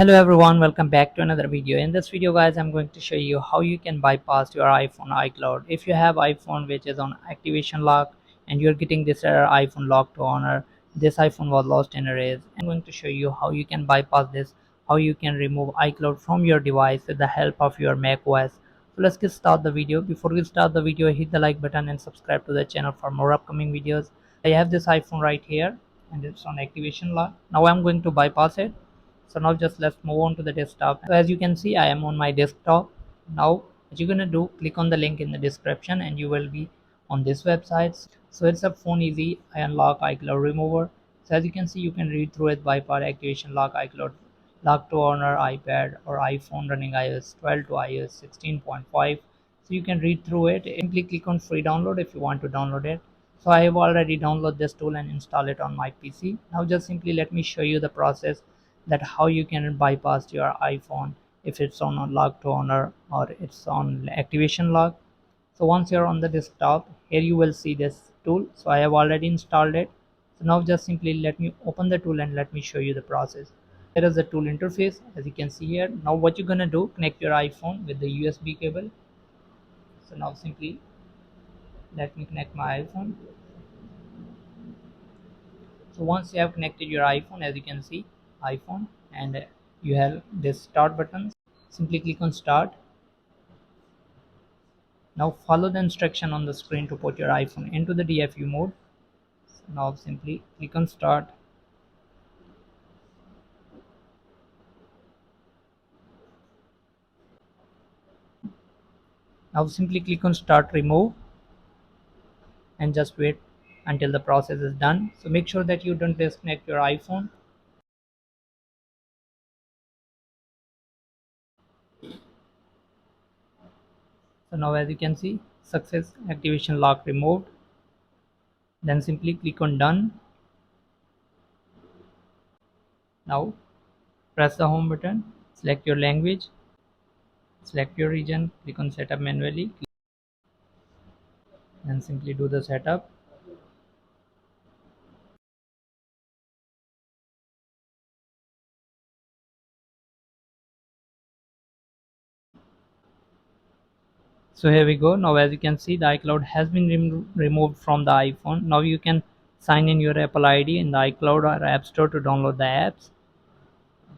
Hello everyone, welcome back to another video. In this video guys, I'm going to show you how you can bypass your iPhone iCloud. If you have iPhone which is on activation lock and you're getting this error iPhone lock to honor, this iPhone was lost in a race. I'm going to show you how you can bypass this, how you can remove iCloud from your device with the help of your Mac OS. So let's get start the video. Before we start the video, hit the like button and subscribe to the channel for more upcoming videos. I have this iPhone right here and it's on activation lock. Now I'm going to bypass it. So now just let's move on to the desktop. So as you can see, I am on my desktop. Now what you're gonna do, click on the link in the description and you will be on this website. So it's a phone easy I unlock iCloud remover. So as you can see, you can read through it: bypass activation lock iCloud lock to honor iPad or iPhone running iOS 12 to iOS 16.5. So you can read through it. Simply click on free download if you want to download it. So I have already downloaded this tool and install it on my PC. Now just simply let me show you the process that how you can bypass your iPhone if it's on a lock to honor or it's on activation lock. So once you're on the desktop, here you will see this tool. So I have already installed it. So now just simply let me open the tool and let me show you the process. Here is the tool interface as you can see here. Now what you're gonna do, connect your iPhone with the USB cable. So now simply let me connect my iPhone. So once you have connected your iPhone, as you can see iPhone, and you have this start button, simply click on start. Now follow the instruction on the screen to put your iPhone into the DFU mode. So now simply click on start. Now simply click on start remove and just wait until the process is done. So make sure that you don't disconnect your iPhone. So now as you can see, success activation lock removed. Then simply click on done. Now press the home button, select your language, select your region, click on setup manually, and simply do the setup. So here we go. Now as you can see, the iCloud has been removed from the iPhone. Now you can sign in your Apple ID in the iCloud or App Store to download the apps.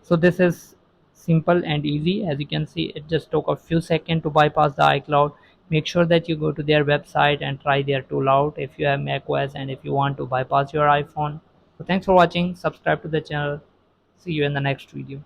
So this is simple and easy. As you can see, it just took a few seconds to bypass the iCloud. Make sure that you go to their website and try their tool out if you have macOS and if you want to bypass your iPhone. So thanks for watching. Subscribe to the channel. See you in the next video.